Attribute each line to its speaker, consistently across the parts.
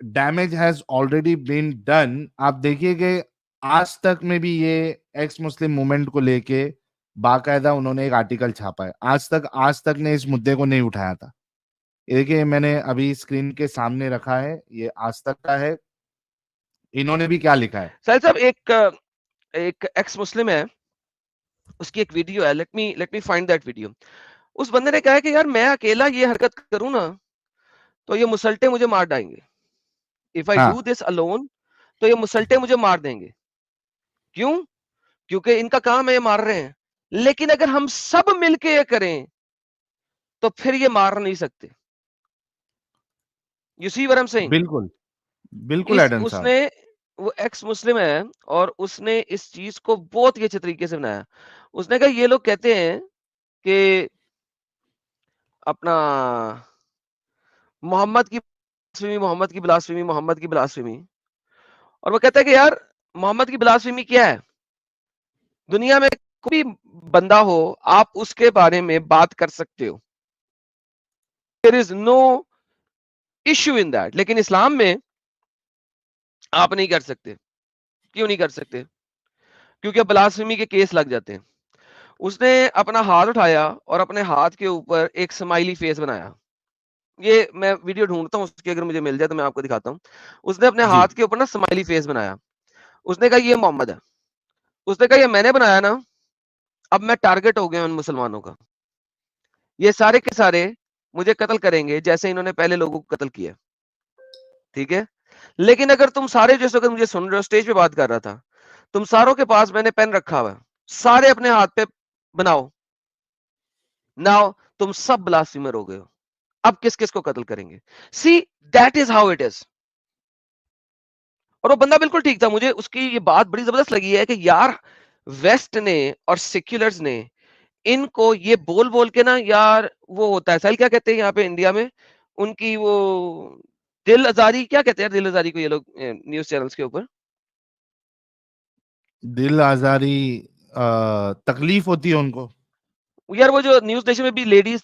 Speaker 1: Damage has already been done. आप देखिए कि आज तक में भी ये एक्स मुस्लिम मूवमेंट को लेके बाकायदा उन्होंने एक आर्टिकल छापा है। आज तक ने इस मुद्दे को नहीं उठाया था। ये देखिए, मैंने अभी स्क्रीन के सामने रखा है, ये आज तक का है। इन्होंने भी क्या लिखा है?
Speaker 2: साहिल साहब, एक एक्स मुस्लिम है, उसकी एक वीडियो है, let me find that video. उस बंदे ने कहा है कि यार मैं अकेला ये हरकत करूं ना तो ये मुसल्टे मुझे मार डालेंगे। इफ आई
Speaker 1: हाँ,
Speaker 2: डू दिस अलोन तो ये मुसल्टे मुझे मार देंगे। क्यों? क्योंकि इनका काम है ये मार रहे हैं, लेकिन अगर हम सब मिलके ये करें तो फिर ये मार नहीं सकते। You see what I am saying?
Speaker 1: बिल्कुल बिल्कुल
Speaker 2: इस
Speaker 1: एडम साहब।
Speaker 2: उसने वो एक्स मुस्लिम है और उसने इस चीज को बहुत ही अच्छे तरीके से बनाया। उसने कहा ये लोग कहते हैं कि अपना मोहम्मद की ब्लास्फेमी, मोहम्मद की ब्लास्फेमी, मोहम्मद की ब्लास्फेमी। और वो कहता है कि यार मोहम्मद की ब्लास्फेमी क्या है? दुनिया में कोई बंदा हो, आप उसके बारे में बात कर सकते हो, there is no issue in that. लेकिन इस्लाम में आप नहीं कर सकते। क्यों नहीं कर सकते? क्योंकि अब ब्लास्फेमी के केस लग जाते हैं। उसने अपना हाथ उठाया और अपने हाथ के ऊपर एक स्माइली फेस बनाया। ये मैं वीडियो ढूंढता हूँ उसकी, अगर मुझे मिल जाए तो मैं आपको दिखाता हूँ। उसने अपने
Speaker 1: जी,
Speaker 2: हाथ के ऊपर ना स्माइली फेस बनाया। उसने कहा ये मोहम्मद है। उसने कहा ये मैंने बनाया ना, अब मैं टारगेट हो गया उन मुसलमानों का। ये सारे के सारे मुझे कत्ल करेंगे जैसे इन्होंने पहले लोगों को कत्ल किया। ठीक है, लेकिन अगर तुम सारे जो इस वक्त मुझे सुन रहे हो, स्टेज पे बात कर रहा था, तुम सारों के पास मैंने पेन रखा हुआ है, सारे अपने हाथ पे बनाओ। नाउ तुम सब ब्लास्फेमर हो गए हो। अब किस किस को कत्ल करेंगे? See, that is how it is. और वो बंदा बिल्कुल ठीक था। मुझे उसकी ये बात बड़ी जबरदस्त लगी है कि यार वेस्ट ने और सेक्युलर्स ने इनको ये बोल बोल के ना, यार वो होता है साहिल, क्या कहते हैं यहाँ पे इंडिया में उनकी वो दिल आजारी, क्या कहते हैं यार दिल आजारी को ये लोग न्यूज चैनल्स के ऊपर?
Speaker 1: दिल आजारी, तकलीफ होती है उनको।
Speaker 2: यार वो जो न्यूज नेशन में भी लेडी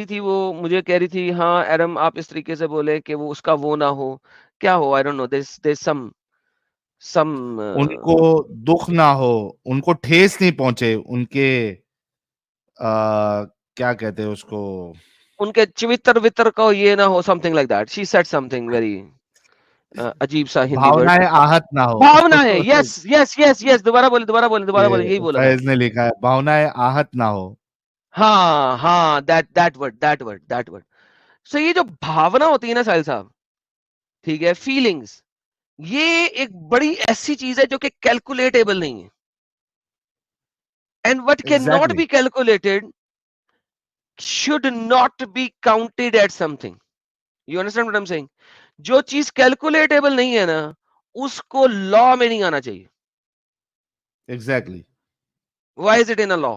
Speaker 2: थी, वो मुझे कह रही थी हाँ एडम आप इस तरीके से बोले कि वो उसका वो ना हो, क्या हो, आई डोंट नो, देयर सम
Speaker 1: उनको दुख ना हो, उनको ठेस नहीं पहुंचे, उनके क्या कहते हैं उसको?
Speaker 2: उनके चवित्र वित्र को ये ना हो, something like that, she said something very अजीब सा हिंदी वर्ड।
Speaker 1: भावनाएं आहत ना हो।
Speaker 2: भावना है, यस यस यस यस, दोबारा बोले दोबारा बोले दोबारा बोले, यही
Speaker 1: ये
Speaker 2: बोला था।
Speaker 1: फैज ने लिखा है, भावनाएं आहत ना हो।
Speaker 2: हाँ हाँ, दैट वर्ड। सो ये जो भावना होती है ना साहिल साहब, ठीक है, फीलिंग्स, ये एक बड़ी ऐसी चीज है जो कि कैलकुलेटेबल नहीं है। And what can not
Speaker 1: exactly,
Speaker 2: be calculated should not be counted at something. You understand what I am saying? जो चीज कैलकुलेटेबल नहीं है ना, उसको लॉ में नहीं आना चाहिए।
Speaker 1: Exactly.
Speaker 2: Why is it in a law?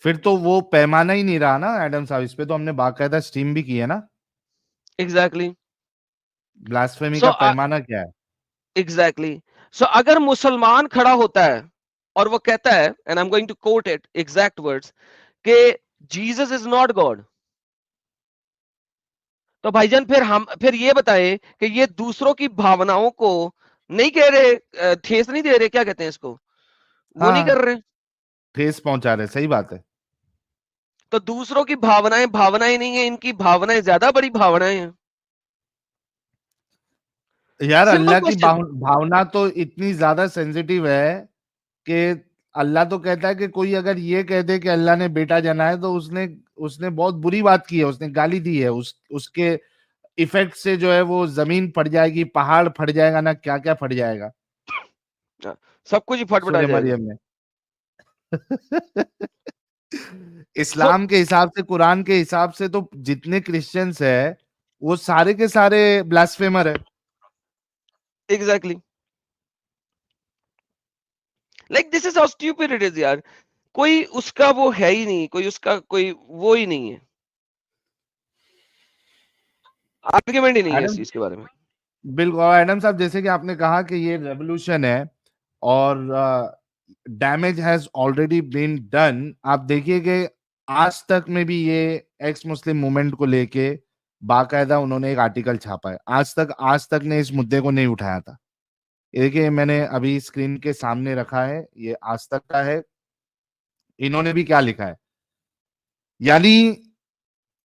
Speaker 1: फिर तो वो पैमाना ही नहीं रहा ना एडम साहब। इस पे तो हमने बाकायदा स्ट्रीम भी की है ना।
Speaker 2: एग्जैक्टली।
Speaker 1: ब्लास्फेमी
Speaker 2: सो
Speaker 1: का पैमाना क्या है?
Speaker 2: एग्जैक्टली। सो अगर मुसलमान खड़ा होता है और वो कहता है, and I am going to quote it exact words, कि जीसस इज नॉट गॉड, तो भाईजान फिर ये बताए कि ये दूसरों की भावनाओं को नहीं कह रहे, ठेस नहीं दे रहे, क्या कहते हैं इसको, वो नहीं
Speaker 1: हाँ,
Speaker 2: कर रहे।
Speaker 1: ठेस पहुंचा रहे, सही बात है।
Speaker 2: तो दूसरों की भावनाएं भावनाएं नहीं है, इनकी भावनाएं ज्यादा बड़ी भावनाएं हैं।
Speaker 1: यार,
Speaker 2: सिंपल
Speaker 1: अल्लाह की
Speaker 2: क्वेश्चन।
Speaker 1: भावना तो इतनी ज्यादा सेंसिटिव है कि अल्लाह तो कहता है कि कोई अगर ये कह दे कि अल्लाह ने बेटा जना है, तो उसने उसने बहुत बुरी बात की है, उसने गाली दी है। उसके इफेक्ट से जो है वो जमीन फट जाएगी, पहाड़ फट जाएगा, ना क्या क्या फट जाएगा
Speaker 2: सब कुछ ही फटफटा
Speaker 1: सूर्य
Speaker 2: जाएगा।
Speaker 1: मरियम में।
Speaker 2: सो
Speaker 1: इस्लाम के हिसाब से, कुरान के हिसाब से तो जितने क्रिश्चियंस है वो सारे के सारे ब्लास्फेमर है।
Speaker 2: Exactly, like this is how stupid it is यार। कोई उसका वो है ही नहीं, कोई उसका कोई वो ही नहीं है, आर्ग्यूमेंट ही नहीं है इस
Speaker 1: एडम,
Speaker 2: चीज के बारे में।
Speaker 1: बिल्कुल। और एडम साहब, जैसे कि आपने कहा कि ये रेवोल्यूशन है और damage has already been done. आप देखिए कि आज तक में भी ये एक्स मुस्लिम मूवमेंट को लेके बाकायदा उन्होंने एक आर्टिकल छापा है। आज तक ने इस मुद्दे को नहीं उठाया था। ये देखिए, मैंने अभी स्क्रीन के सामने रखा है, ये आज तक का है। इन्होंने भी क्या लिखा है, यानी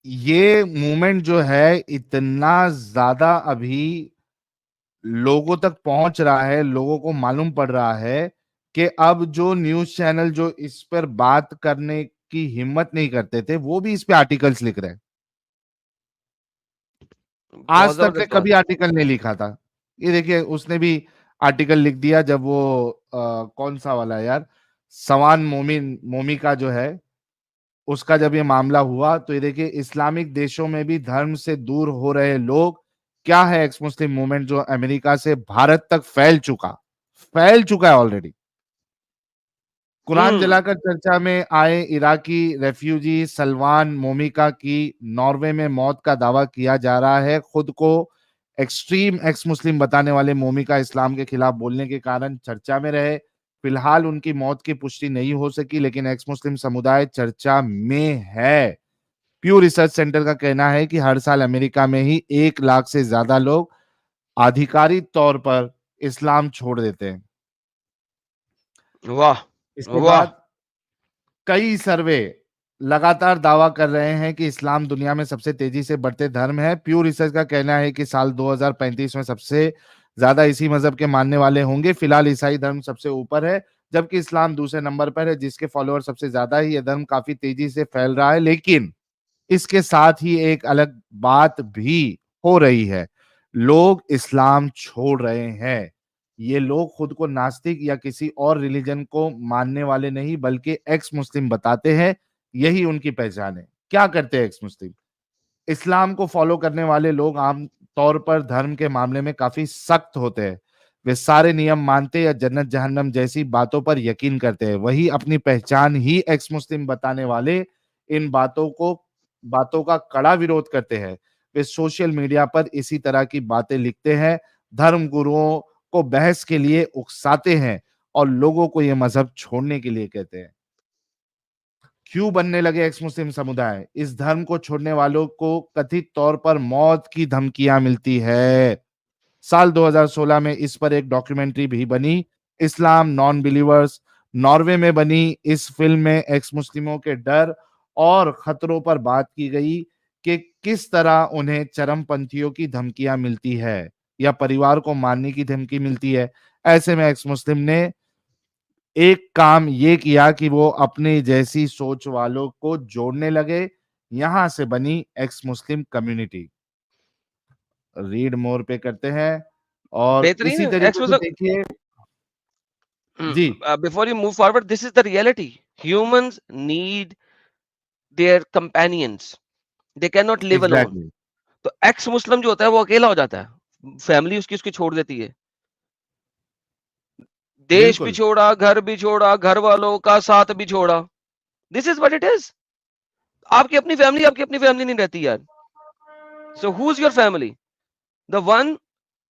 Speaker 1: ये मूवमेंट जो है इतना ज्यादा अभी लोगों तक पहुंच रहा है, लोगों को मालूम पड़ रहा है कि अब जो न्यूज चैनल जो इस पर बात करने की हिम्मत नहीं करते थे, वो भी इस पे आर्टिकल्स लिख रहे हैं।
Speaker 2: बहुत
Speaker 1: आज तक ने
Speaker 2: जबरदस्त
Speaker 1: कभी
Speaker 2: बात।
Speaker 1: आर्टिकल नहीं लिखा था। ये देखिए, उसने भी आर्टिकल लिख दिया जब वो कौन सा वाला है यार, सवान मोमिन मोमी का जो है, उसका जब ये मामला हुआ, तो ये देखिए इस्लामिक देशों में भी धर्म से दूर हो रहे लोग, क्या है एक्स मुस्लिम मूवमेंट जो अमेरिका से भारत तक फैल चुका है ऑलरेडी। कुरान
Speaker 2: हम्म।
Speaker 1: जलाकर चर्चा में आए इराकी रेफ्यूजी सलमान मोमिका की नॉर्वे में मौत का दावा किया जा रहा है। खुद को एक्सट्रीम एक्स मुस्लिम बताने वाले मोमिका इस्लाम के खिलाफ बोलने के कारण चर्चा में रहे। फिलहाल उनकी मौत की पुष्टि नहीं हो सकी, लेकिन एक्स मुस्लिम समुदाय चर्चा में है। प्यू रिसर्च सेंटर का कहना है कि हर साल अमेरिका में ही 1 लाख से ज्यादा लोग आधिकारिक तौर पर इस्लाम छोड़ देते हैं।
Speaker 2: वाह।
Speaker 1: इसके
Speaker 2: वाह।
Speaker 1: बाद कई सर्वे लगातार दावा कर रहे हैं कि इस्लाम दुनिया में सबसे तेजी से बढ़ते धर्म है। प्यू रिसर्च का कहना है कि साल 2035 में सबसे ज्यादा इसी मजहब के मानने वाले होंगे। फिलहाल ईसाई धर्म सबसे ऊपर है, जबकि इस्लाम दूसरे नंबर पर है, जिसके फॉलोअर सबसे ज्यादा है। यह धर्म काफी तेजी से फैल रहा है, लेकिन इसके साथ ही एक अलग बात भी हो रही है। लोग इस्लाम छोड़ रहे हैं। ये लोग खुद को नास्तिक या किसी और रिलीजन को मानने वाले नहीं, बल्कि एक्स मुस्लिम बताते हैं। यही उनकी पहचान है। क्या करते हैं एक्स मुस्लिम? इस्लाम को फॉलो करने वाले लोग आम तौर पर धर्म के मामले में काफी सख्त होते हैं। वे सारे नियम मानते या जन्नत जहन्नम जैसी बातों पर यकीन करते हैं। वही अपनी पहचान ही एक्स मुस्लिम बताने वाले इन बातों का कड़ा विरोध करते हैं। वे सोशल मीडिया पर इसी तरह की बातें लिखते हैं, धर्म गुरुओं को बहस के लिए उकसाते हैं और लोगों को यह मजहब छोड़ने के लिए कहते हैं। क्यों बनने लगे एक्स मुस्लिम समुदाय? इस धर्म को छोड़ने वालों को कथित तौर पर मौत की धमकियां मिलती है। साल 2016 में इस पर एक डॉक्यूमेंट्री भी बनी, इस्लाम नॉन बिलीवर्स। नॉर्वे में बनी इस फिल्म में एक्स मुस्लिमों के डर और खतरों पर बात की गई कि किस तरह उन्हें चरमपंथियों की धमकियां मिलती है या परिवार को मारने की धमकी मिलती है। ऐसे में एक्स मुस्लिम ने एक काम ये किया कि वो अपने जैसी सोच वालों को जोड़ने लगे। यहां से बनी x Muslim community. Read more पे करते हैं और
Speaker 2: बेहतरीन
Speaker 1: इसी
Speaker 2: है
Speaker 1: तरीके से
Speaker 2: एक्स।
Speaker 1: देखिए। जी,
Speaker 2: Before you move forward, this is the reality. Humans need their companions. They cannot live alone.
Speaker 1: Exactly,
Speaker 2: तो एक्स मुस्लिम जो होता है वो अकेला हो जाता है, फैमिली उसकी उसकी छोड़ देती है, देश भी
Speaker 1: बिल्कुल,
Speaker 2: छोड़ा, घर भी छोड़ा, घर वालों का साथ भी छोड़ा। This is what it is. आपकी अपनी फैमिली नहीं रहती यार। So who is your family? The one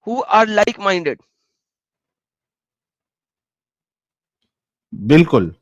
Speaker 2: who are like minded.
Speaker 1: बिल्कुल,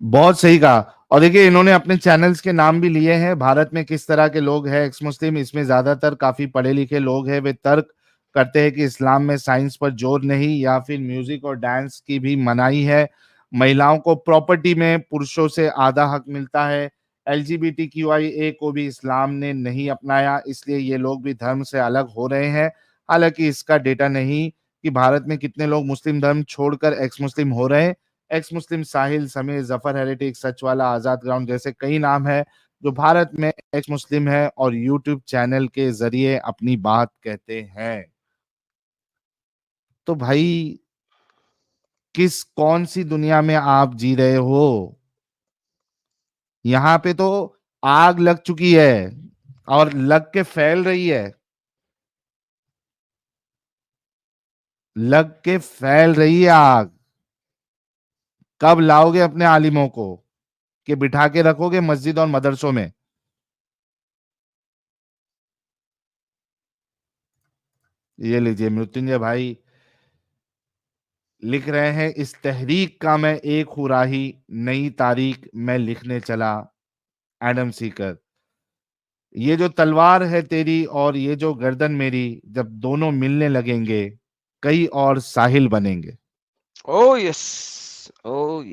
Speaker 1: बहुत सही कहा। और देखिए, इन्होंने अपने चैनल्स के नाम भी लिए हैं। भारत में किस तरह के लोग हैं एक्स मुस्लिम, इसमें ज्यादातर काफी पढ़े लिखे लोग हैं। वे तर्क करते हैं कि इस्लाम में साइंस पर जोर नहीं या फिर म्यूजिक और डांस की भी मनाही है। महिलाओं को प्रॉपर्टी में पुरुषों से आधा हक मिलता है। LGBTQIA को भी इस्लाम ने नहीं अपनाया, इसलिए ये लोग भी धर्म से अलग हो रहे हैं। हालांकि इसका डेटा नहीं कि भारत में कितने लोग मुस्लिम धर्म छोड़कर एक्स मुस्लिम हो रहे हैं। एक्स मुस्लिम साहिल समीर जफर हेरिटिक सच वाला आजाद ग्राउंड जैसे कई नाम है जो भारत में एक्स मुस्लिम है और यूट्यूब चैनल के जरिए अपनी बात कहते हैं। तो भाई, कौन सी दुनिया में आप जी रहे हो? यहाँ पे तो आग लग चुकी है और लग के फैल रही है। लग के फैल रही है आग। कब लाओगे अपने आलिमों को कि बिठा के रखोगे मस्जिद और मदरसों में? ये लीजिए, मृत्युंजय भाई लिख रहे हैं, इस तहरीक का मैं एक हुराही, नई तारीख मैं लिखने चला। एडम सीकर, ये जो तलवार है तेरी और ये जो गर्दन मेरी, जब दोनों मिलने लगेंगे कई और साहिल बनेंगे।
Speaker 2: Oh yes. Oh